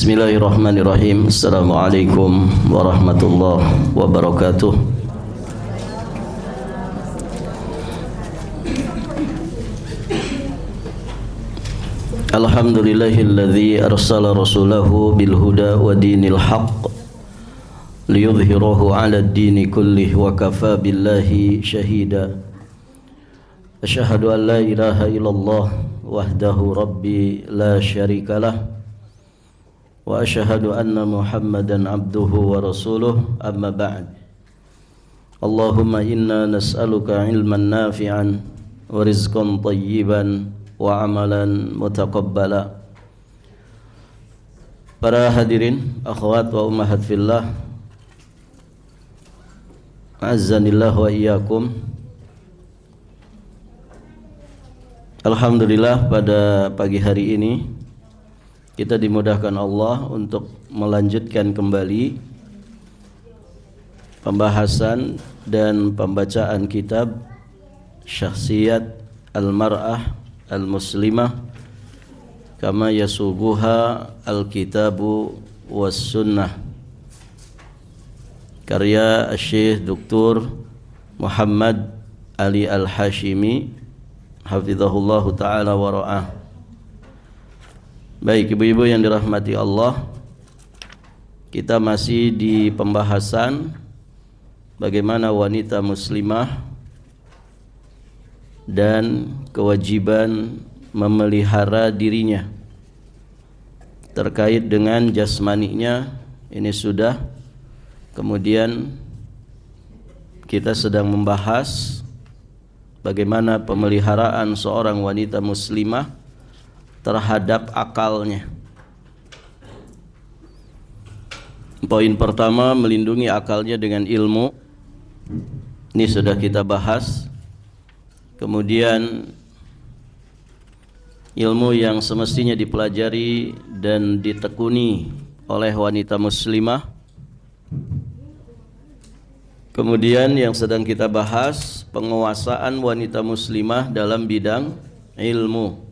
Bismillahirrahmanirrahim. Assalamualaikum warahmatullahi wabarakatuh. Alhamdulillahilladzi arsala rasulahu bil huda wa dinil haqq liyudhhirahu 'ala ad-dini kullih wa kafa billahi shahida. Asyhadu an la ilaha illallah wahdahu rabbi la syarikalah wa asyhadu anna Muhammadan abduhu wa rasuluh, amma ba'd. Allahumma inna nas'aluka ilman nafi'an wa rizqan tayyiban wa amalan mutaqabbala. Para hadirin, akhwat wa ummahat fillah, azzanillah wa iyyakum. Alhamdulillah, pada pagi hari ini kita dimudahkan Allah untuk melanjutkan kembali pembahasan dan pembacaan kitab Syakhsiyat Al-Mar'ah Al-Muslimah Kama Yasuguha Al-Kitabu Was Sunnah, karya Syekh Dr. Muhammad Ali Al-Hashimi hafizahullahu ta'ala wa ra'ah. Baik, ibu-ibu yang dirahmati Allah, kita masih di pembahasan bagaimana wanita muslimah dan kewajiban memelihara dirinya terkait dengan jasmaninya. Ini sudah. Kemudian kita sedang membahas bagaimana pemeliharaan seorang wanita muslimah terhadap akalnya. Poin pertama, melindungi akalnya dengan ilmu. Ini sudah kita bahas. Kemudian ilmu yang semestinya dipelajari dan ditekuni oleh wanita muslimah. Kemudian yang sedang kita bahas, penguasaan wanita muslimah dalam bidang ilmu.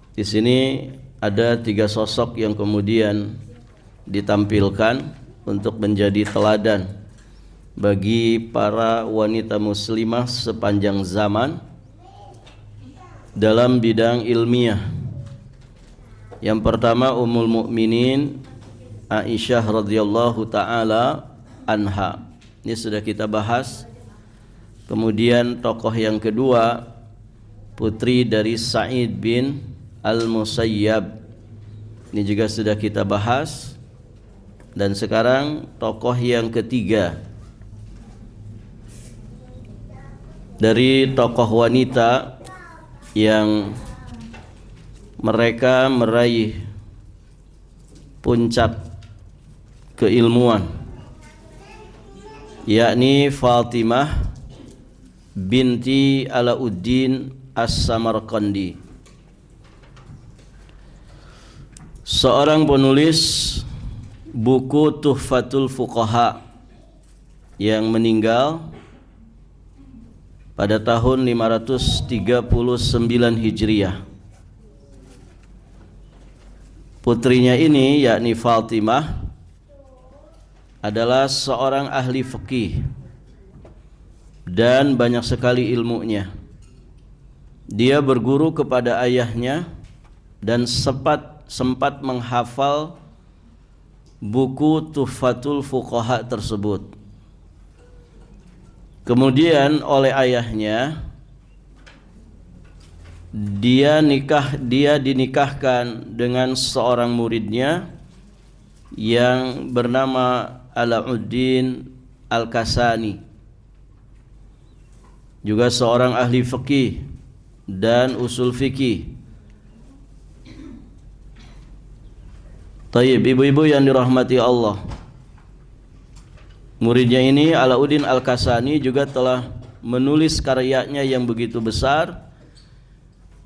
Di sini ada 3 sosok yang kemudian ditampilkan untuk menjadi teladan bagi para wanita muslimah sepanjang zaman dalam bidang ilmiah. Yang pertama, Ummul Mukminin Aisyah radhiyallahu taala anha. Ini sudah kita bahas. Kemudian tokoh yang kedua, putri dari Sa'id bin Al-Musayyab. Ini juga sudah kita bahas. Dan sekarang tokoh yang ketiga dari tokoh wanita yang mereka meraih puncak keilmuan, yakni Fatimah binti Alauddin As-Samarqandi, seorang penulis buku Tuhfatul Fuqaha yang meninggal pada tahun 539 Hijriah. Putrinya ini, yakni Fatimah, adalah seorang ahli fikih dan banyak sekali ilmunya. Dia berguru kepada ayahnya dan sempat menghafal buku Tuhfatul Fuqaha tersebut. Kemudian oleh ayahnya dia dinikahkan dengan seorang muridnya yang bernama Alauddin Al-Kasani, juga seorang ahli fikih dan usul fikih. Tayyib, ibu-ibu yang dirahmati Allah, muridnya ini Alauddin Al-Kasani juga telah menulis karyanya yang begitu besar,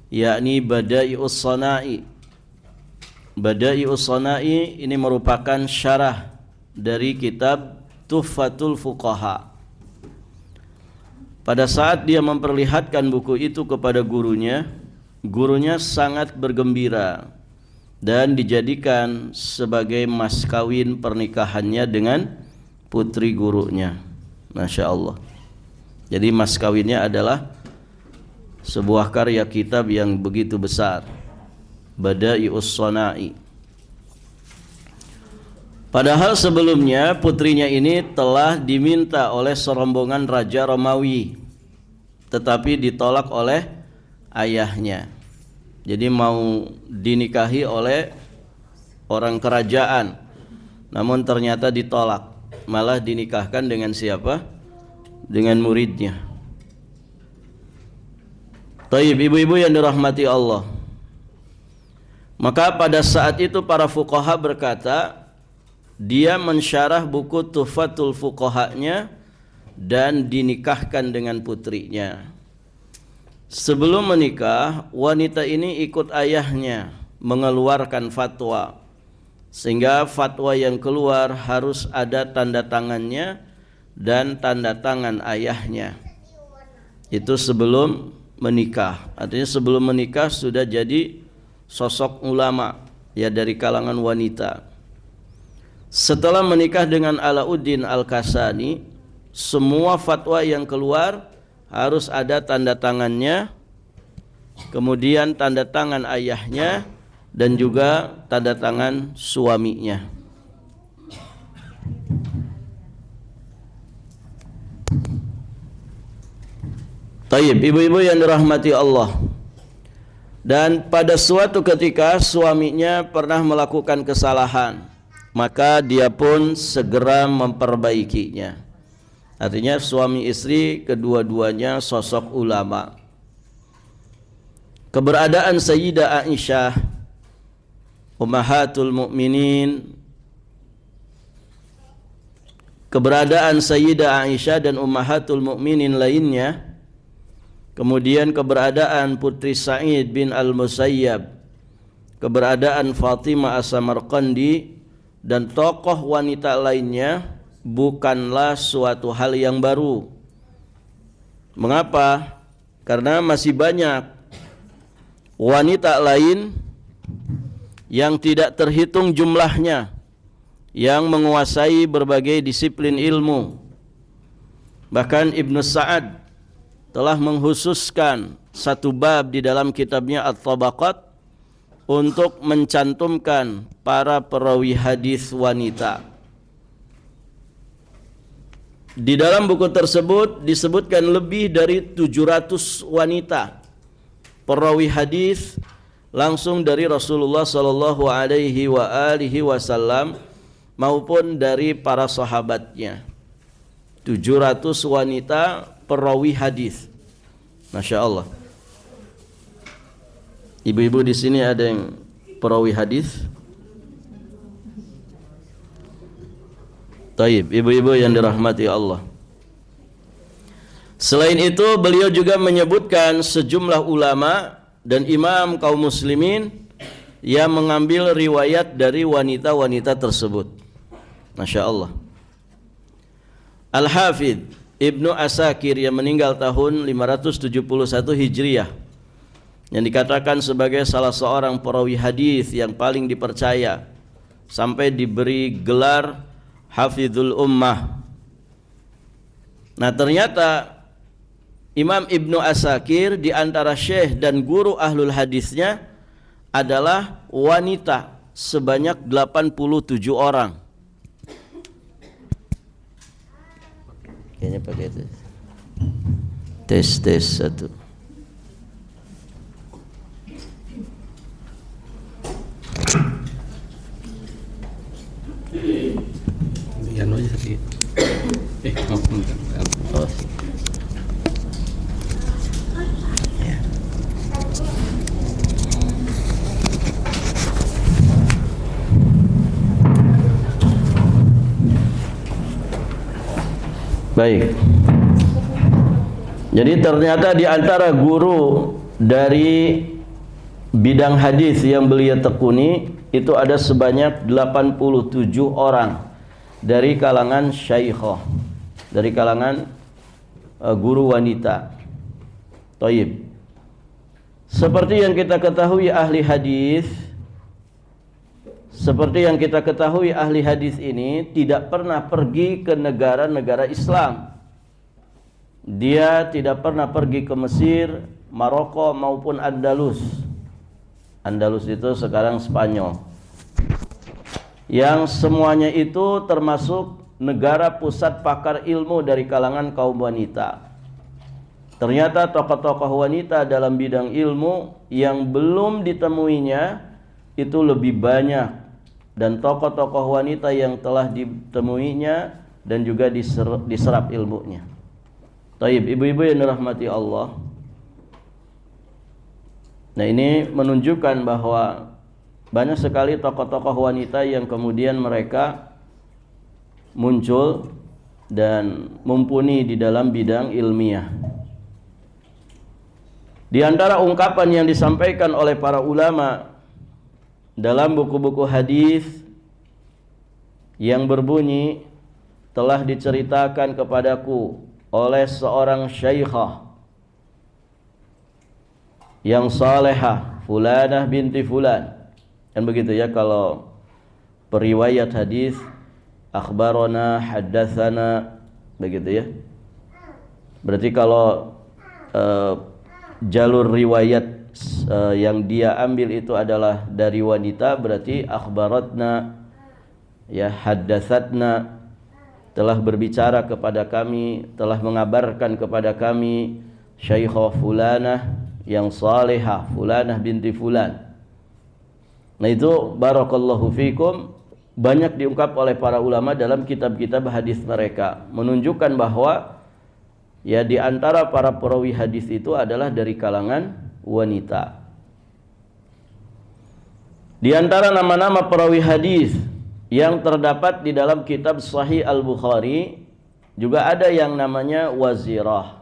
yakni Bada'i'us Shana'i. Bada'i'us Shana'i ini merupakan syarah dari kitab Tuhfatul Fuqaha. Pada saat dia memperlihatkan buku itu kepada gurunya, gurunya sangat bergembira dan dijadikan sebagai mas kawin pernikahannya dengan putri gurunya. Masya Allah. Jadi mas kawinnya adalah sebuah karya kitab yang begitu besar, Bada'i'us Shana'i. Padahal sebelumnya putrinya ini telah diminta oleh serombongan Raja Romawi, tetapi ditolak oleh ayahnya. Jadi mau dinikahi oleh orang kerajaan, namun ternyata ditolak. Malah dinikahkan dengan siapa? Dengan muridnya. Taib, ibu-ibu yang dirahmati Allah. Maka pada saat itu para fuqaha berkata, dia mensyarah buku Tuhfatul Fuqahanya dan dinikahkan dengan putrinya. Sebelum menikah, wanita ini ikut ayahnya mengeluarkan fatwa, sehingga fatwa yang keluar harus ada tanda tangannya dan tanda tangan ayahnya. Itu sebelum menikah. Artinya sebelum menikah sudah jadi sosok ulama, ya, dari kalangan wanita. Setelah menikah dengan Alauddin Al-Kasani, semua fatwa yang keluar harus ada tanda tangannya, kemudian tanda tangan ayahnya, dan juga tanda tangan suaminya. Taib, ibu-ibu yang dirahmati Allah. Dan pada suatu ketika suaminya pernah melakukan kesalahan, maka dia pun segera memperbaikinya. Artinya suami istri kedua-duanya sosok ulama. Keberadaan Sayyidah Aisyah Ummahatul Mukminin, keberadaan Sayyidah Aisyah dan Ummahatul Mukminin lainnya, kemudian keberadaan Putri Sa'id bin Al-Musayyab, keberadaan Fatimah As-Samarqandi dan tokoh wanita lainnya bukanlah suatu hal yang baru. Mengapa? Karena masih banyak wanita lain yang tidak terhitung jumlahnya yang menguasai berbagai disiplin ilmu. Bahkan Ibnu Sa'ad telah menghususkan satu bab di dalam kitabnya At-Tabaqat untuk mencantumkan para perawi hadis wanita. Di dalam buku tersebut disebutkan lebih dari 700 wanita perawi hadis langsung dari Rasulullah sallallahu alaihi wasallam maupun dari para sahabatnya. 700 wanita perawi hadis. Masya Allah. Ibu-ibu di sini ada yang perawi hadis? Taib, ibu-ibu yang dirahmati Allah. Selain itu, beliau juga menyebutkan sejumlah ulama dan imam kaum muslimin yang mengambil riwayat dari wanita-wanita tersebut. Masya Allah. Al-Hafidh Ibnu Asakir yang meninggal tahun 571 Hijriah, yang dikatakan sebagai salah seorang perawi hadis yang paling dipercaya, sampai diberi gelar Hafidhul Ummah. Nah, ternyata Imam Ibnu Asakir di antara syekh dan guru ahlul hadisnya adalah wanita sebanyak 87 orang. Kayaknya pakai itu. Tes satu. Yan aja sedikit. Oh. Ya. Baik. Jadi ternyata di antara guru dari bidang hadis yang beliau tekuni itu ada sebanyak 87 orang dari kalangan syaikhah, dari kalangan guru wanita. Thayyib. Seperti yang kita ketahui ahli hadis, Seperti yang kita ketahui, ahli hadis ini tidak pernah pergi ke negara-negara Islam. Dia tidak pernah pergi ke Mesir, Maroko maupun Andalus. Andalus itu sekarang Spanyol. Yang semuanya itu termasuk negara pusat pakar ilmu dari kalangan kaum wanita. Ternyata tokoh-tokoh wanita dalam bidang ilmu yang belum ditemuinya itu lebih banyak, dan tokoh-tokoh wanita yang telah ditemuinya dan juga diserap ilmunya. Taib, ibu-ibu yang dirahmati Allah. Nah, ini menunjukkan bahwa banyak sekali tokoh-tokoh wanita yang kemudian mereka muncul dan mumpuni di dalam bidang ilmiah. Di antara ungkapan yang disampaikan oleh para ulama dalam buku-buku hadis yang berbunyi, telah diceritakan kepadaku oleh seorang syaikhah yang salehah, fulanah binti fulan. Kan begitu ya kalau periwayat hadis, akhbarona, haddatsana, begitu ya. Berarti kalau jalur riwayat yang dia ambil itu adalah dari wanita, berarti akhbaratna, ya, haddatsatna, telah berbicara kepada kami, telah mengabarkan kepada kami syaikhah fulanah yang salihah, fulanah binti fulan. Nah, itu barakallahu fikum banyak diungkap oleh para ulama dalam kitab-kitab hadis mereka, menunjukkan bahwa ya di antara para perawi hadis itu adalah dari kalangan wanita. Di antara nama-nama perawi hadis yang terdapat di dalam kitab Sahih Al-Bukhari juga ada yang namanya Wazirah,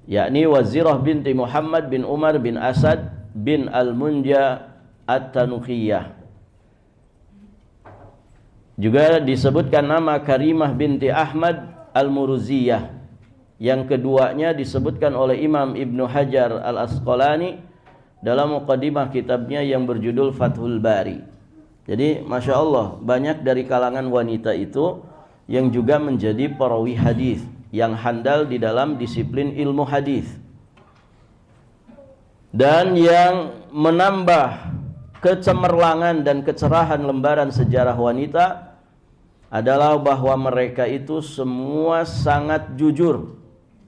yakni Wazirah binti Muhammad bin Umar bin Asad bin Al-Munja At-Tanukhiyah. Juga disebutkan nama Karimah binti Ahmad Al-Muruziyah. Yang keduanya disebutkan oleh Imam Ibnu Hajar Al-Asqalani dalam muqaddimah kitabnya yang berjudul Fathul Bari. Jadi Masya Allah, banyak dari kalangan wanita itu yang juga menjadi perawi hadis, yang handal di dalam disiplin ilmu hadis. Dan yang menambah kecemerlangan dan kecerahan lembaran sejarah wanita adalah bahwa mereka itu semua sangat jujur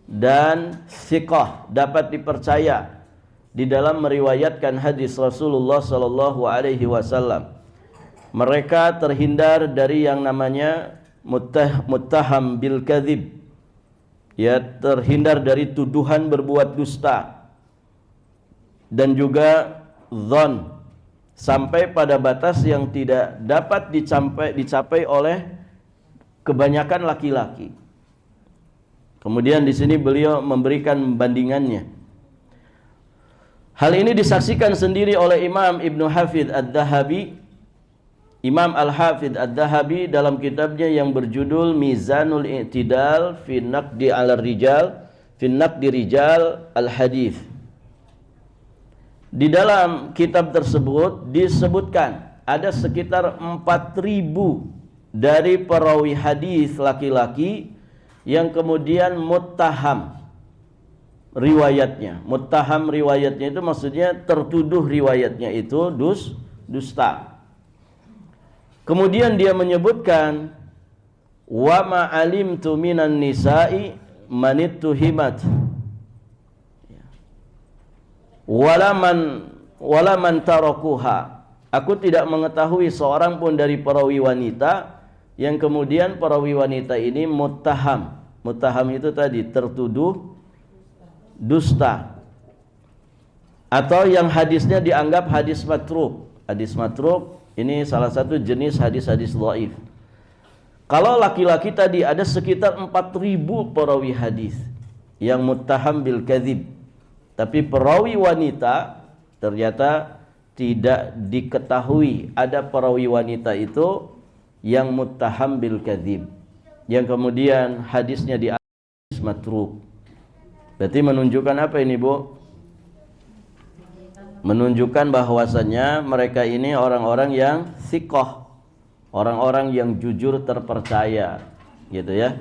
dan thiqah, dapat dipercaya di dalam meriwayatkan hadis Rasulullah sallallahu alaihi wasallam. Mereka terhindar dari yang namanya muttaham bil kadzib, ya, terhindar dari tuduhan berbuat dusta, dan juga dzan, sampai pada batas yang tidak dapat dicapai oleh kebanyakan laki-laki. Kemudian di sini beliau memberikan bandingannya. Hal ini disaksikan sendiri oleh Imam Ibnu Hafidz Adz-Dzahabi, Imam Al-Hafidz Adz-Dzahabi dalam kitabnya yang berjudul Mizanul I'tidal fi Naqdi 'ala Rijal, fi Naqdi Rijal Al-Hadits. Di dalam kitab tersebut disebutkan ada sekitar 4.000 dari perawi hadis laki-laki yang kemudian muttaham riwayatnya. Muttaham riwayatnya itu maksudnya tertuduh riwayatnya itu dusta. Kemudian dia menyebutkan wa ma alimtu minan nisa'i manittuhimat wala man tarakuha. Aku tidak mengetahui seorang pun dari perawi wanita yang kemudian perawi wanita ini muttaham. Muttaham itu tadi tertuduh dusta, atau yang hadisnya dianggap hadis matruk. Hadis matruk ini salah satu jenis hadis-hadis dhaif. Kalau laki-laki tadi ada sekitar 4.000 perawi hadis yang muttaham bil kadzib, tapi perawi wanita ternyata tidak diketahui ada perawi wanita itu yang muttaham bil kadzib, yang kemudian hadisnya di hadis matruk. Berarti menunjukkan apa ini, Bu? menunjukkan bahwasannya mereka ini orang-orang yang thiqah, orang-orang yang jujur terpercaya, gitu ya,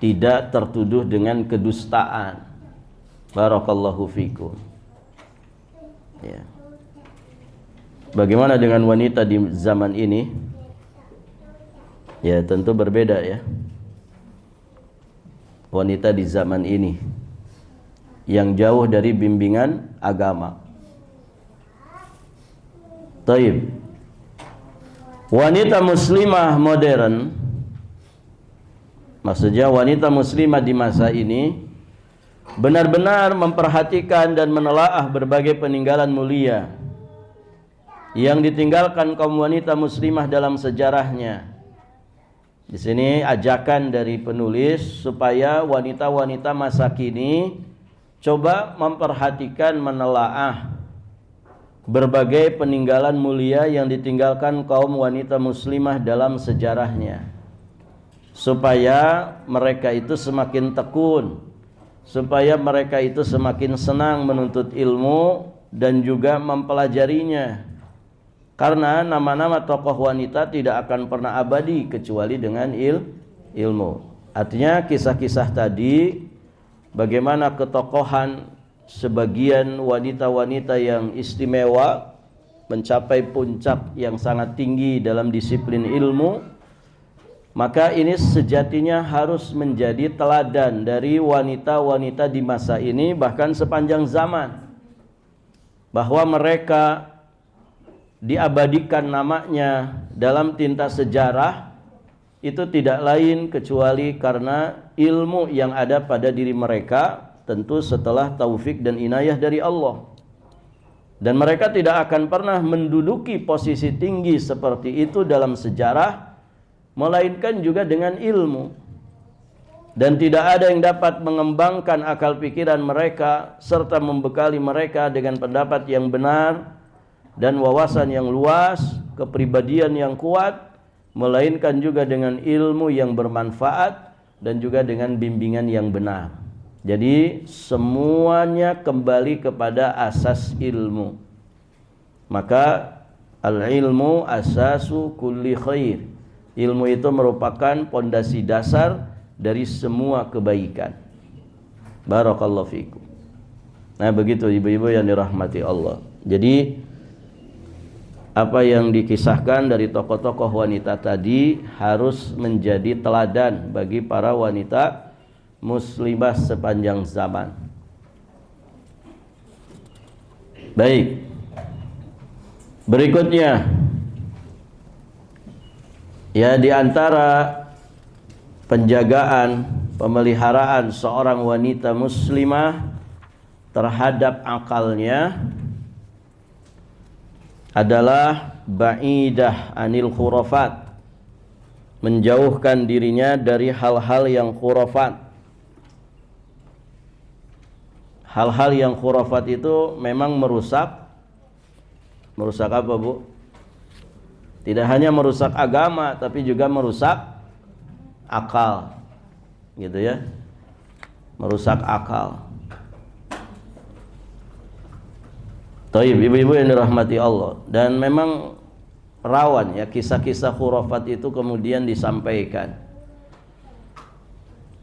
tidak tertuduh dengan kedustaan. Barakallahu fikum. Ya. Bagaimana dengan wanita di zaman ini? Ya, tentu berbeda ya. Wanita di zaman ini yang jauh dari bimbingan agama. Taib. Wanita muslimah modern, maksudnya wanita muslimah di masa ini benar-benar memperhatikan dan menelaah berbagai peninggalan mulia yang ditinggalkan kaum wanita muslimah dalam sejarahnya. Di sini ajakan dari penulis supaya wanita-wanita masa kini coba memperhatikan, menelaah berbagai peninggalan mulia yang ditinggalkan kaum wanita muslimah dalam sejarahnya, supaya mereka itu semakin tekun, supaya mereka itu semakin senang menuntut ilmu dan juga mempelajarinya. Karena nama-nama tokoh wanita tidak akan pernah abadi kecuali dengan ilmu. Artinya kisah-kisah tadi, bagaimana ketokohan sebagian wanita-wanita yang istimewa mencapai puncak yang sangat tinggi dalam disiplin ilmu, maka ini sejatinya harus menjadi teladan dari wanita-wanita di masa ini, bahkan sepanjang zaman, bahwa mereka diabadikan namanya dalam tinta sejarah itu tidak lain kecuali karena ilmu yang ada pada diri mereka, tentu setelah taufik dan inayah dari Allah. Dan mereka tidak akan pernah menduduki posisi tinggi seperti itu dalam sejarah melainkan juga dengan ilmu. Dan tidak ada yang dapat mengembangkan akal pikiran mereka serta membekali mereka dengan pendapat yang benar dan wawasan yang luas, kepribadian yang kuat, melainkan juga dengan ilmu yang bermanfaat dan juga dengan bimbingan yang benar. Jadi semuanya kembali kepada asas ilmu. Maka al-ilmu asasu kulli khair. Ilmu itu merupakan pondasi dasar dari semua kebaikan. Barakallahu fikum. Nah, begitu ibu-ibu yang dirahmati Allah. Jadi apa yang dikisahkan dari tokoh-tokoh wanita tadi harus menjadi teladan bagi para wanita muslimah sepanjang zaman. Baik. Berikutnya, ya, di antara penjagaan, pemeliharaan seorang wanita muslimah terhadap akalnya adalah ba'idah anil khurafat, menjauhkan dirinya dari hal-hal yang khurafat. Hal-hal yang khurafat itu memang merusak apa, Bu? Tidak hanya merusak agama tapi juga merusak akal, gitu ya, merusak akal. Taib, ibu-ibu yang dirahmati Allah. Dan memang rawan ya kisah-kisah khurafat itu kemudian disampaikan.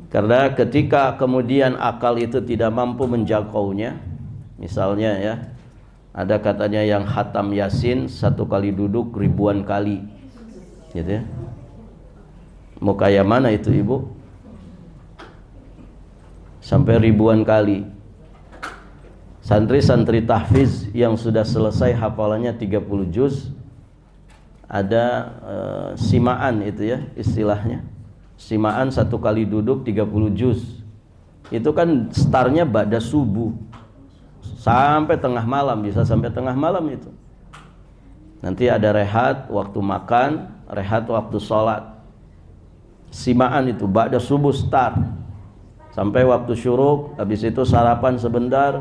Karena ketika kemudian akal itu tidak mampu menjangkaunya, misalnya ya, ada katanya yang khatam Yasin satu kali duduk ribuan kali, gitu ya. Mau kayak mana itu, Ibu? Sampai ribuan kali. Santri-santri tahfiz yang sudah selesai hafalannya 30 juz, ada simaan itu ya istilahnya. Simaan satu kali duduk 30 juz. Itu kan startnya ba'da subuh sampai tengah malam, bisa sampai tengah malam itu. Nanti ada rehat waktu makan, rehat waktu sholat. Simaan itu ba'da subuh start sampai waktu syuruk, habis itu sarapan sebentar,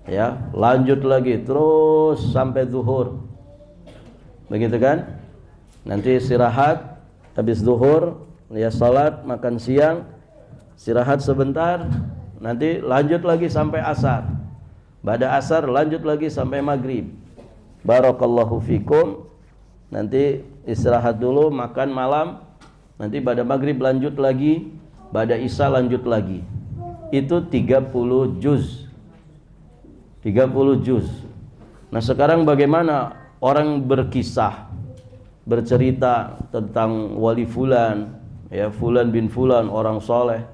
ya, lanjut lagi terus sampai zuhur. Begitu kan? Nanti istirahat habis zuhur, ya, salat, makan siang, istirahat sebentar, nanti lanjut lagi sampai asar. Ba'da asar lanjut lagi sampai maghrib. Barakallahu fikum. Nanti istirahat dulu, makan malam. Nanti ba'da maghrib lanjut lagi, ba'da isya lanjut lagi. Itu 30 juz. 30 juz. Nah, sekarang bagaimana orang berkisah, bercerita tentang wali fulan, ya, fulan bin fulan, orang soleh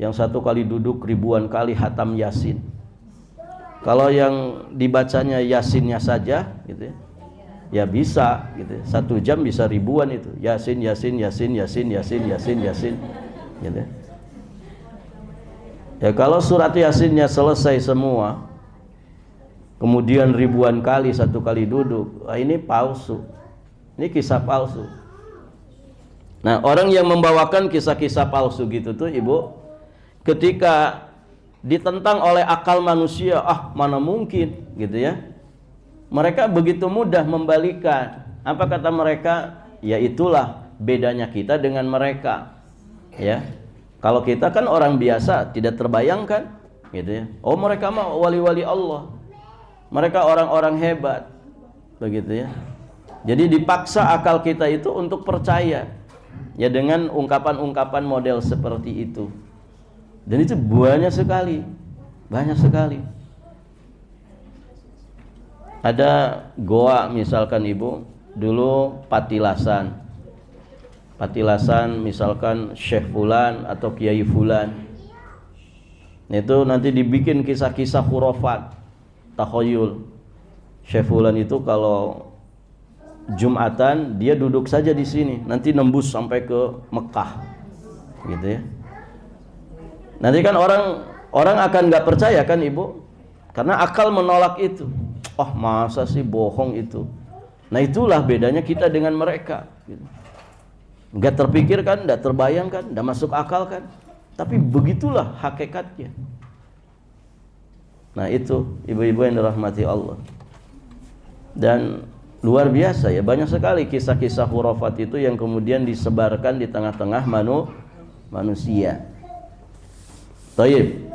yang satu kali duduk ribuan kali hatam Yasin. Kalau yang dibacanya Yasinnya saja gitu ya bisa gitu. 1 jam bisa ribuan itu. Yasin Yasin Yasin Yasin Yasin Yasin Yasin gitu. Ya, kalau surat Yasinnya selesai semua, kemudian ribuan kali satu kali duduk, ini palsu. Ini kisah palsu. Nah, orang yang membawakan kisah-kisah palsu gitu tuh, Ibu, ketika ditentang oleh akal manusia, mana mungkin gitu ya. Mereka begitu mudah membalikan. Apa kata mereka? Ya itulah bedanya kita dengan mereka. Ya. Kalau kita kan orang biasa, tidak terbayangkan gitu ya. Oh, mereka mah wali-wali Allah. Mereka orang-orang hebat. Begitu ya. Jadi dipaksa akal kita itu untuk percaya ya dengan ungkapan-ungkapan model seperti itu. Dan itu banyak sekali. Banyak sekali. Ada goa misalkan Ibu, dulu Patilasan. Patilasan misalkan Syekh Fulan atau Kiai Fulan. Itu nanti dibikin kisah-kisah khurafat, takhayul. Syekh Fulan itu kalau Jumatan dia duduk saja di sini, nanti nembus sampai ke Mekah, gitu ya. Nanti kan orang akan nggak percaya kan Ibu, karena akal menolak itu. Oh, masa sih bohong itu. Nah, itulah bedanya kita dengan mereka. Gitu. Nggak terpikirkan, nggak terbayangkan, nggak masuk akal kan. Tapi begitulah hakikatnya. Nah, itu ibu-ibu yang dirahmati Allah. Dan luar biasa ya, banyak sekali kisah-kisah khurafat itu yang kemudian disebarkan di tengah-tengah manusia. Taib.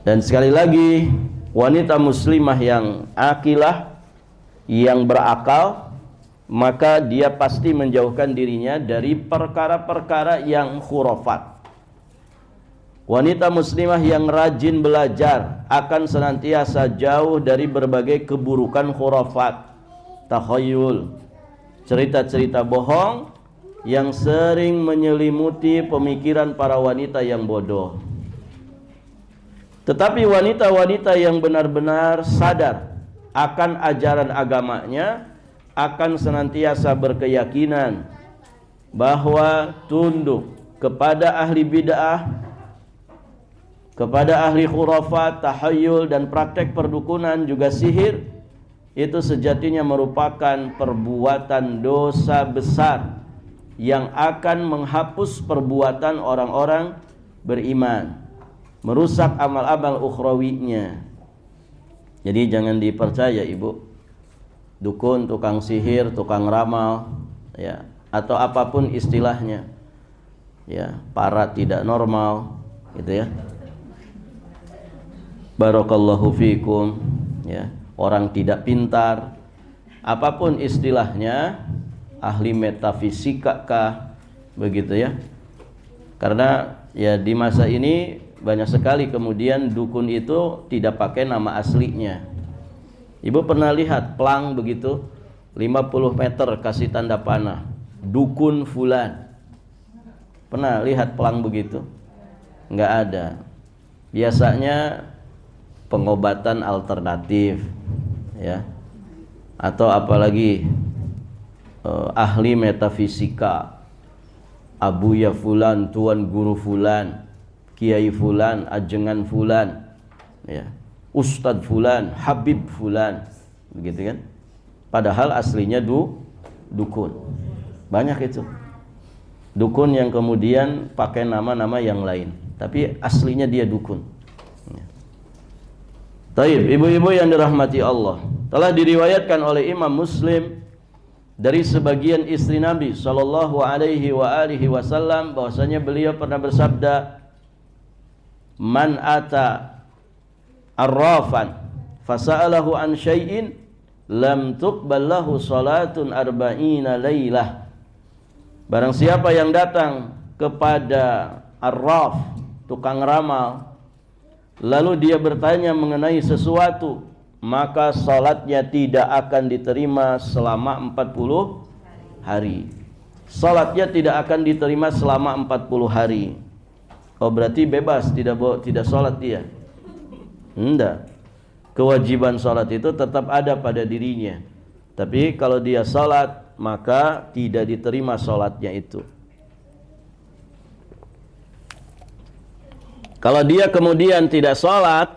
Dan sekali lagi, wanita muslimah yang akilah, yang berakal, maka dia pasti menjauhkan dirinya dari perkara-perkara yang khurafat. Wanita muslimah yang rajin belajar akan senantiasa jauh dari berbagai keburukan khurafat, takhayul, cerita-cerita bohong yang sering menyelimuti pemikiran para wanita yang bodoh. Tetapi wanita-wanita yang benar-benar sadar akan ajaran agamanya akan senantiasa berkeyakinan bahwa tunduk kepada ahli bid'ah, kepada ahli khurafat, tahayul, dan praktek perdukunan juga sihir, itu sejatinya merupakan perbuatan dosa besar yang akan menghapus perbuatan orang-orang beriman, merusak amal-amal ukhrawinya. Jadi jangan dipercaya Ibu, dukun, tukang sihir, tukang ramal, ya, atau apapun istilahnya, ya, para tidak normal, gitu ya. Barakallahu fikum, ya, orang tidak pintar, apapun istilahnya, ahli metafisika kah, begitu ya. Karena ya di masa ini banyak sekali kemudian dukun itu tidak pakai nama aslinya. Ibu pernah lihat pelang begitu 50 meter kasih tanda panah, dukun fulan. Pernah lihat pelang begitu? Enggak ada. Biasanya pengobatan alternatif, ya, atau apalagi ahli metafisika, abuya fulan, tuan guru fulan, kiai fulan, ajengan fulan, ya, ustadz fulan, habib fulan, begitu kan? Padahal aslinya dukun. Banyak itu dukun yang kemudian pakai nama-nama yang lain, tapi aslinya dia dukun. Taib, ibu-ibu yang dirahmati Allah, telah diriwayatkan oleh Imam Muslim dari sebagian istri Nabi sallallahu alaihi wasallam bahwasanya beliau pernah bersabda, "Man ata arrafan fasa'alahu an syai'in lam tuqbal lahu salatun arba'ina lailah. Barang siapa yang datang kepada arraf, tukang ramal, lalu dia bertanya mengenai sesuatu, maka salatnya tidak akan diterima selama 40 hari. Salatnya tidak akan diterima selama 40 hari. Oh, berarti bebas, tidak salat dia? Enggak. Kewajiban salat itu tetap ada pada dirinya. Tapi kalau dia salat, maka tidak diterima salatnya itu. Kalau dia kemudian tidak salat,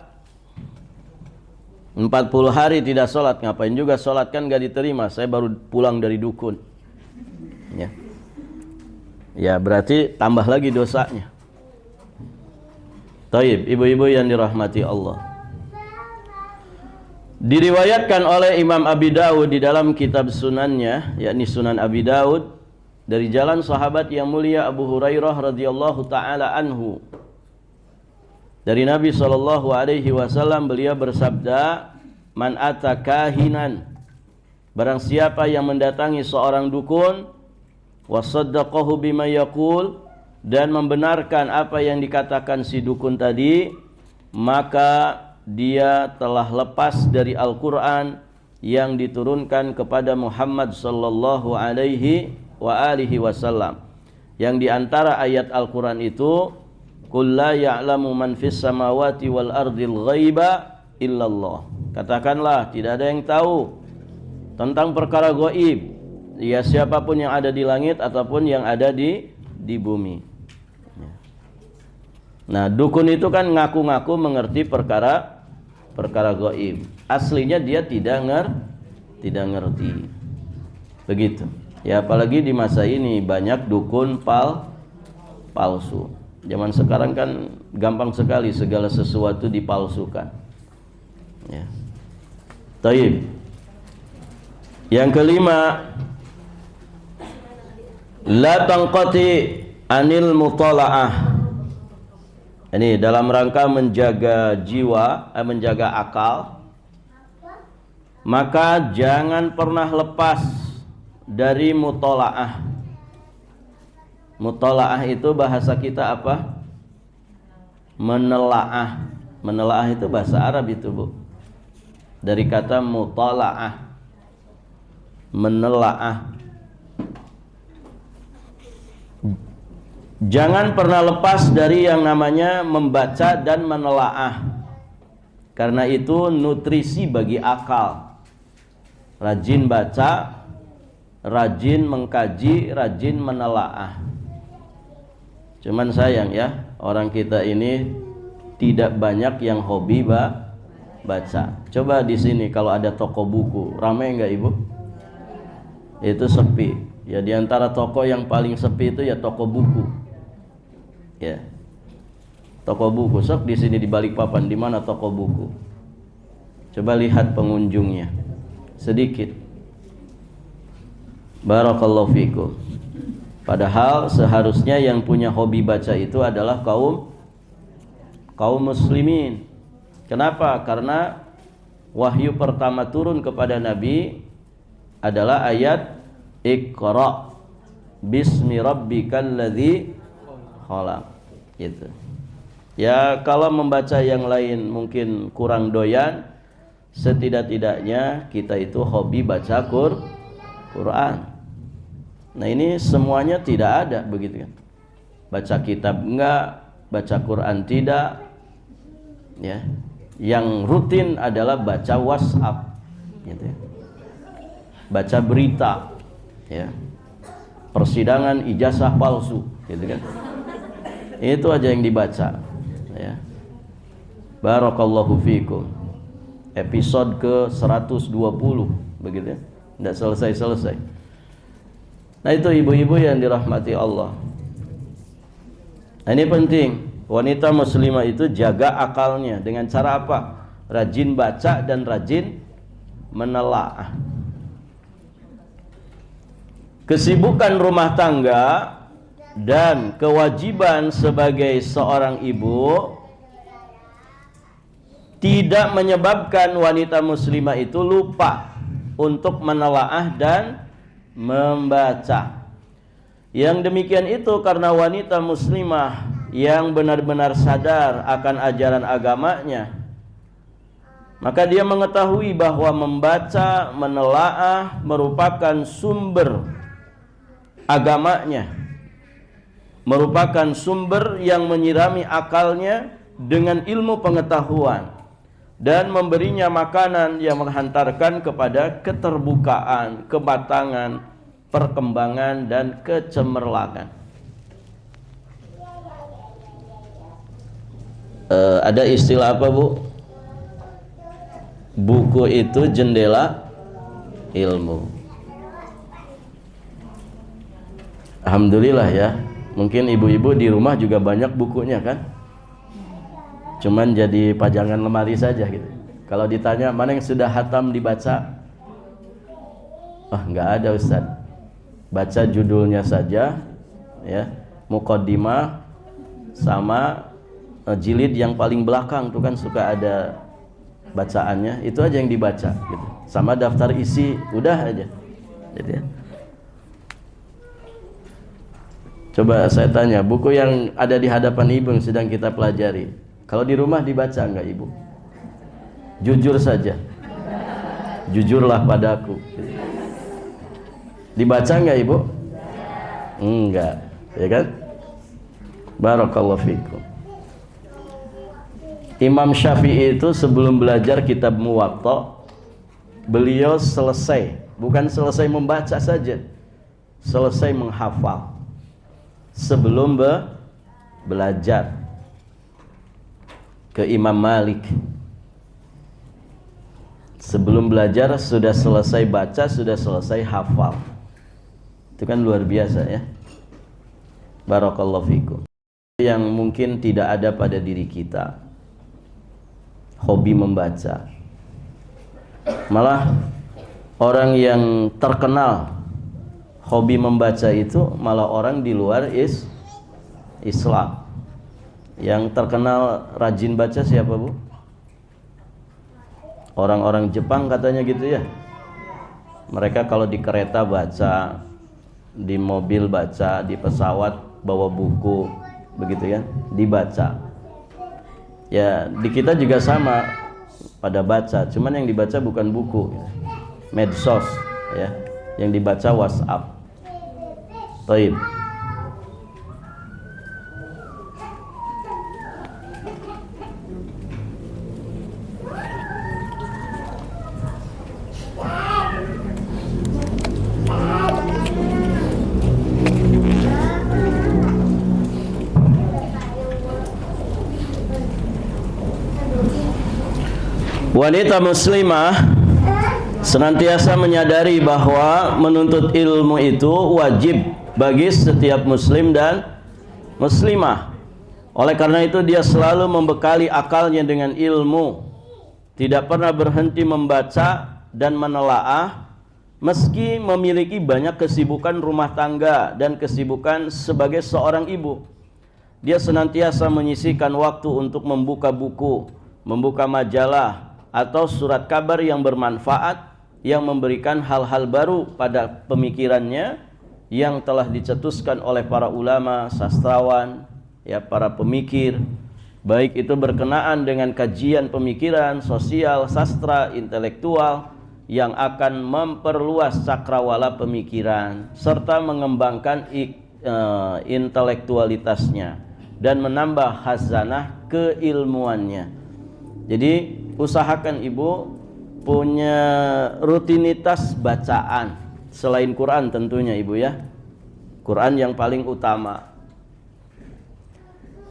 40 hari tidak salat, ngapain juga salat, kan gak diterima. Saya baru pulang dari dukun. Ya berarti tambah lagi dosanya. Taib, ibu-ibu yang dirahmati Allah. Diriwayatkan oleh Imam Abi Dawud di dalam kitab sunannya, yakni Sunan Abi Dawud, dari jalan sahabat yang mulia Abu Hurairah radhiyallahu taala anhu. Dari Nabi SAW beliau bersabda, "Man ata kahinan," barang siapa yang mendatangi seorang dukun, wasaddaqahu bima yaqul, dan membenarkan apa yang dikatakan si dukun tadi, maka dia telah lepas dari Al-Quran yang diturunkan kepada Muhammad sallallahu alaihi wa alihi wasallam. Yang diantara ayat Al-Quran itu, "Qul la ya'lamu man fis samawati wal ardil ghaiba illallah." Katakanlah, tidak ada yang tahu tentang perkara gaib, ya siapapun yang ada di langit ataupun yang ada di bumi. Nah, dukun itu kan ngaku-ngaku mengerti perkara gaib. Aslinya dia tidak ngerti. Begitu. Ya, apalagi di masa ini banyak dukun palsu. Zaman sekarang kan gampang sekali segala sesuatu dipalsukan. Ya. Taib. Yang kelima, la tanqati anil mutala'ah. Ini dalam rangka menjaga jiwa, menjaga akal, maka jangan pernah lepas dari mutola'ah. Mutola'ah itu bahasa kita apa? Menelaah. Menelaah itu bahasa Arab itu, Bu. Dari kata mutola'ah, menelaah. Jangan pernah lepas dari yang namanya membaca dan menelaah, karena itu nutrisi bagi akal. Rajin baca, rajin mengkaji, rajin menelaah. Cuman sayang ya, orang kita ini tidak banyak yang hobi baca. Coba di sini kalau ada toko buku, ramai enggak Ibu? Itu sepi. Ya, di antara toko yang paling sepi itu ya toko buku. Ya, toko buku. Sok di sini di Balikpapan, di mana toko buku? Coba lihat pengunjungnya, sedikit. Barakallahu fikum. Padahal seharusnya yang punya hobi baca itu adalah kaum muslimin. Kenapa? Karena wahyu pertama turun kepada Nabi adalah ayat Iqra bismi rabbikal ladzi khalaq. Gitu. Ya, kalau membaca yang lain mungkin kurang doyan, setidak-tidaknya kita itu hobi baca Quran. Nah, ini semuanya tidak ada begitu kan. Baca kitab enggak, baca Quran tidak. Ya. Yang rutin adalah baca WhatsApp gitu ya. Baca berita ya. Persidangan ijazah palsu gitu kan. Itu aja yang dibaca ya. Barakallahu fikum. Episode ke 120 begitu ya. Tidak selesai. Nah, itu ibu-ibu yang dirahmati Allah. Nah, ini penting. Wanita muslimah itu jaga akalnya dengan cara apa? Rajin baca dan rajin menelaah. Kesibukan rumah tangga dan kewajiban sebagai seorang ibu tidak menyebabkan wanita muslimah itu lupa untuk menelaah dan membaca. Yang demikian itu karena wanita muslimah yang benar-benar sadar akan ajaran agamanya, maka dia mengetahui bahwa membaca, menelaah merupakan sumber agamanya, merupakan sumber yang menyirami akalnya dengan ilmu pengetahuan dan memberinya makanan yang menghantarkan kepada keterbukaan, kematangan, perkembangan dan kecemerlangan. Ada istilah apa, Bu? Buku itu jendela ilmu. Alhamdulillah ya. Mungkin ibu-ibu di rumah juga banyak bukunya kan? Cuman jadi pajangan lemari saja gitu. Kalau ditanya mana yang sudah hatam dibaca? Nggak ada, Ustaz. Baca judulnya saja ya, muqaddimah sama jilid yang paling belakang tuh kan suka ada bacaannya, itu aja yang dibaca gitu. Sama daftar isi, udah aja. Jadi ya. Coba saya tanya, buku yang ada di hadapan ibu yang sedang kita pelajari, kalau di rumah dibaca enggak ibu? Jujur saja. Jujurlah padaku. Dibaca enggak ibu? Enggak, ya kan? Barakallahu fikum. Imam Syafi'i itu sebelum belajar kitab Muwatta, beliau selesai, bukan selesai membaca saja, selesai menghafal sebelum belajar ke Imam Malik. Sebelum belajar sudah selesai baca, sudah selesai hafal. Itu kan luar biasa ya. Barakallahu fikum. Yang mungkin tidak ada pada diri kita, hobi membaca. Malah orang yang terkenal hobi membaca itu malah orang di luar Islam. Yang terkenal rajin baca siapa, Bu? Orang-orang Jepang katanya gitu ya. Mereka kalau di kereta baca, di mobil baca, di pesawat bawa buku, begitu kan, dibaca. Ya, di kita juga sama pada baca, cuman yang dibaca bukan buku, medsos ya, yang dibaca WhatsApp. Baik. Wanita muslimah senantiasa menyadari bahwa menuntut ilmu itu wajib bagi setiap muslim dan muslimah. Oleh karena itu dia selalu membekali akalnya dengan ilmu, tidak pernah berhenti membaca dan menelaah meski memiliki banyak kesibukan rumah tangga dan kesibukan sebagai seorang ibu. Dia senantiasa menyisihkan waktu untuk membuka buku, membuka majalah atau surat kabar yang bermanfaat, yang memberikan hal-hal baru pada pemikirannya yang telah dicetuskan oleh para ulama, sastrawan, ya, para pemikir, baik itu berkenaan dengan kajian pemikiran, sosial, sastra, intelektual yang akan memperluas cakrawala pemikiran serta mengembangkan intelektualitasnya dan menambah khazanah keilmuannya. Jadi usahakan ibu punya rutinitas bacaan selain Quran tentunya ibu ya. Quran yang paling utama.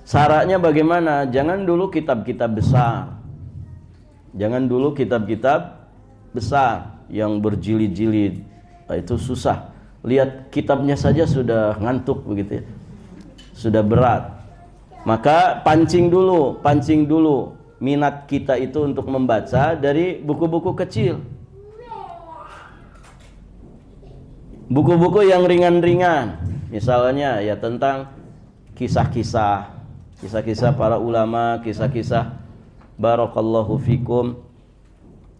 Syaratnya bagaimana? Jangan dulu kitab-kitab besar. Jangan dulu kitab-kitab besar yang berjilid-jilid. Nah, itu susah. Lihat kitabnya saja sudah ngantuk begitu ya. Sudah berat. Maka pancing dulu minat kita itu untuk membaca dari buku-buku kecil, buku-buku yang ringan-ringan, misalnya ya tentang kisah-kisah para ulama, kisah-kisah barakallahu fikum,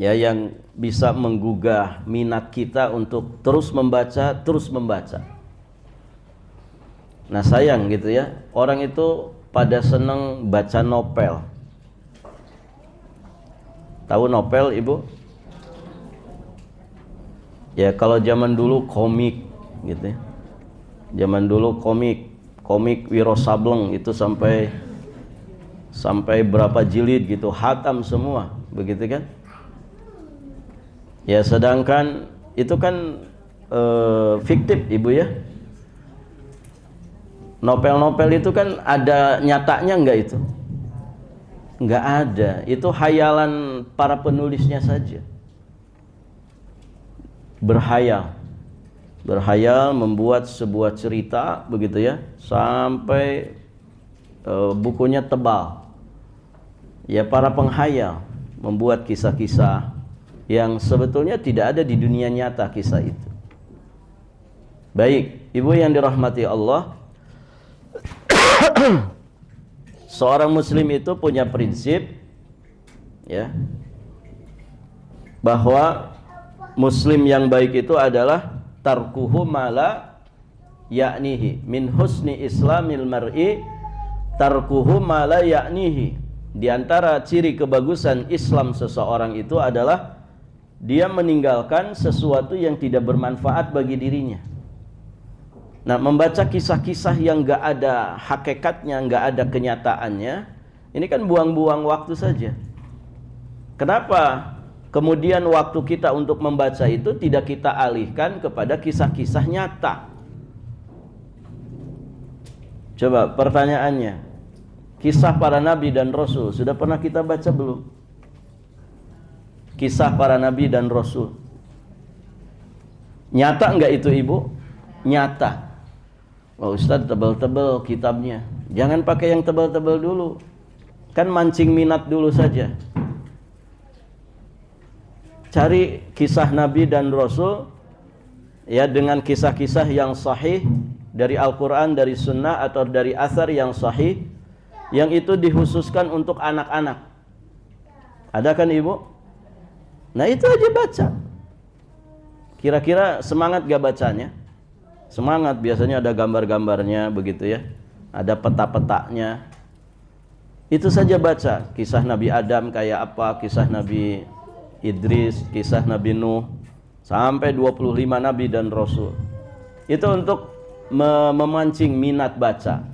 ya, yang bisa menggugah minat kita untuk terus membaca. Nah sayang gitu ya, orang itu pada seneng baca novel. Tahu novel Ibu? Ya kalau zaman dulu komik gitu ya. Zaman dulu komik Wiro Sableng itu sampai berapa jilid gitu, hatam semua, begitu kan? Ya sedangkan itu kan fiktif Ibu ya. Novel-novel itu kan ada nyatanya enggak itu? Enggak ada, itu hayalan para penulisnya saja. Berhayal membuat sebuah cerita begitu ya, sampai bukunya tebal. Ya para penghayal membuat kisah-kisah yang sebetulnya tidak ada di dunia nyata kisah itu. Baik, Ibu yang dirahmati Allah, seorang muslim itu punya prinsip ya, bahwa muslim yang baik itu adalah tarkuhu mala ya'nihi, min husni islamil mar'i tarkuhu mala ya'nihi. Di antara ciri kebagusan Islam seseorang itu adalah dia meninggalkan sesuatu yang tidak bermanfaat bagi dirinya. Nah, membaca kisah-kisah yang gak ada hakikatnya, gak ada kenyataannya, ini kan buang-buang waktu saja. Kenapa kemudian waktu kita untuk membaca itu tidak kita alihkan kepada kisah-kisah nyata? Coba pertanyaannya, kisah para nabi dan rasul sudah pernah kita baca belum? Kisah para nabi dan rasul nyata enggak itu Ibu? Nyata. Oh Ustaz, tebal-tebal kitabnya. Jangan pakai yang tebal-tebal dulu, kan mancing minat dulu saja. Cari kisah nabi dan rasul ya, dengan kisah-kisah yang sahih dari Al-Quran, dari sunnah, atau dari athar yang sahih, yang itu dikhususkan untuk anak-anak. Ada kan Ibu? Nah itu aja baca. Kira-kira semangat gak bacanya? Semangat, biasanya ada gambar-gambarnya begitu ya, ada peta-petanya. Itu saja baca. Kisah Nabi Adam kayak apa, kisah Nabi Idris, kisah Nabi Nuh, sampai 25 nabi dan rasul. Itu untuk memancing minat baca.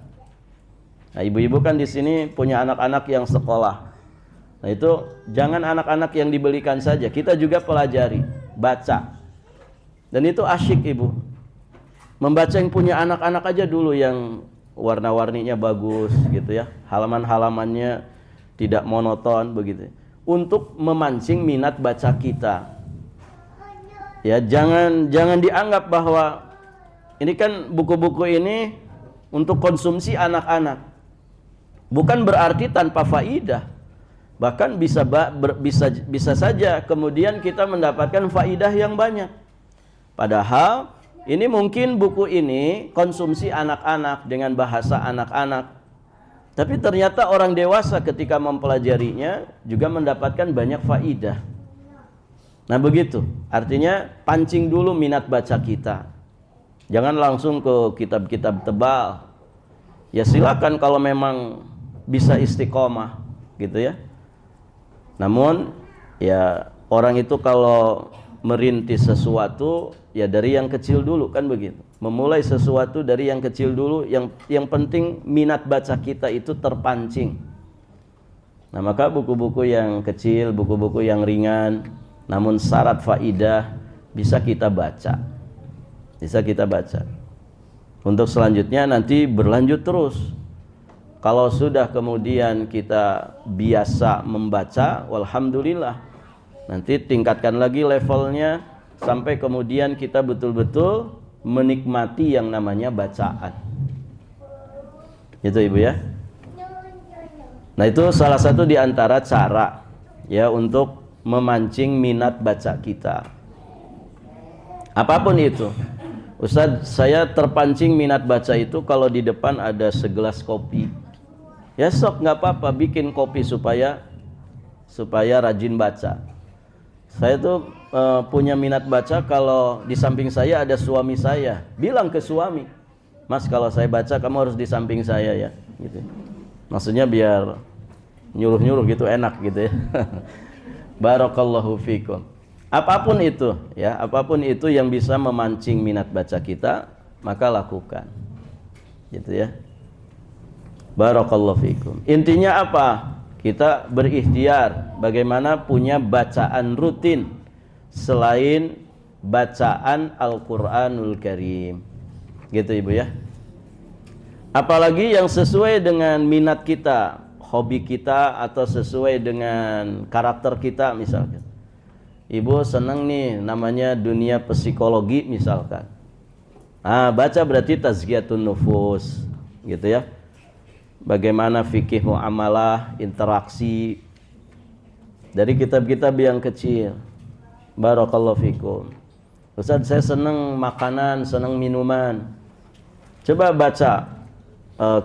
Nah, ibu-ibu kan di sini punya anak-anak yang sekolah. Nah, itu jangan anak-anak yang dibelikan saja, kita juga pelajari, baca. Dan itu asyik Ibu. Membaca yang punya anak-anak aja dulu, yang warna-warninya bagus gitu ya, halaman-halamannya tidak monoton begitu, untuk memancing minat baca kita. Ya, jangan dianggap bahwa ini kan buku-buku ini untuk konsumsi anak-anak. Bukan berarti tanpa faidah. Bahkan bisa saja kemudian kita mendapatkan faidah yang banyak. Padahal ini mungkin buku ini konsumsi anak-anak dengan bahasa anak-anak, tapi ternyata orang dewasa ketika mempelajarinya juga mendapatkan banyak faidah. Nah begitu, artinya pancing dulu minat baca kita. Jangan langsung ke kitab-kitab tebal. Ya silakan kalau memang bisa istiqomah gitu ya. Namun ya orang itu kalau merintis sesuatu ya dari yang kecil dulu, kan begitu. Memulai sesuatu dari yang kecil dulu, yang penting minat baca kita itu terpancing. Nah, maka buku-buku yang kecil, buku-buku yang ringan namun syarat faidah bisa kita baca. Bisa kita baca. Untuk selanjutnya nanti berlanjut terus. Kalau sudah kemudian kita biasa membaca, walhamdulillah. Nanti tingkatkan lagi levelnya sampai kemudian kita betul-betul menikmati yang namanya bacaan. Itu Ibu ya. Nah, itu salah satu di antara cara ya untuk memancing minat baca kita. Apapun itu. Ustaz, saya terpancing minat baca itu kalau di depan ada segelas kopi. Ya sok, nggak apa-apa, bikin kopi supaya supaya rajin baca. Saya tuh punya minat baca kalau di samping saya ada suami saya. Bilang ke suami, Mas, kalau saya baca kamu harus di samping saya ya, gitu. Maksudnya biar nyuruh-nyuruh gitu enak gitu ya. Barakallahu fikum. Apapun itu ya, apapun itu yang bisa memancing minat baca kita, maka lakukan. Gitu ya. Barakallahu fikum. Intinya apa? Kita berikhtiar bagaimana punya bacaan rutin selain bacaan Al-Qur'anul Karim. Gitu Ibu ya. Apalagi yang sesuai dengan minat kita, hobi kita, atau sesuai dengan karakter kita misalkan. Ibu senang nih namanya dunia psikologi misalkan. Baca berarti tazkiyatun nufus, gitu ya. Bagaimana fikih muamalah, interaksi dari kitab-kitab yang kecil. Barakallahu fikum. Ustaz, saya senang makanan, senang minuman. Coba baca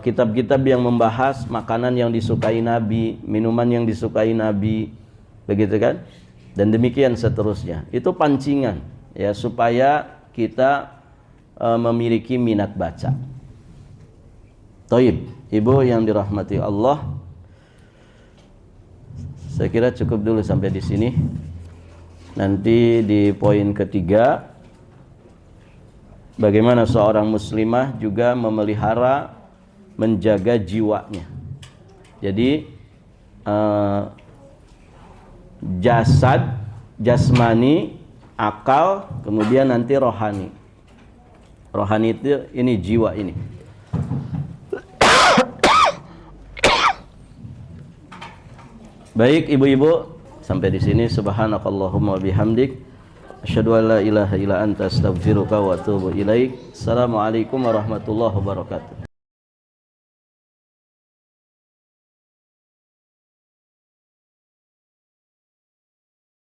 kitab-kitab yang membahas makanan yang disukai Nabi, minuman yang disukai Nabi, begitu kan? Dan demikian seterusnya. Itu pancingan ya supaya kita memiliki minat baca. Taib, Ibu yang dirahmati Allah. Saya kira cukup dulu sampai di sini. Nanti di poin ketiga, bagaimana seorang muslimah juga memelihara, menjaga jiwanya. Jadi jasad, jasmani, akal, kemudian nanti rohani. Rohani itu ini jiwa ini. Baik ibu-ibu, sampai di sini. Subhanakallahumma bihamdik, asyhadu an la ilaha illa anta astaghfiruka wa atubu ilaik. Assalamualaikum warahmatullahi wabarakatuh.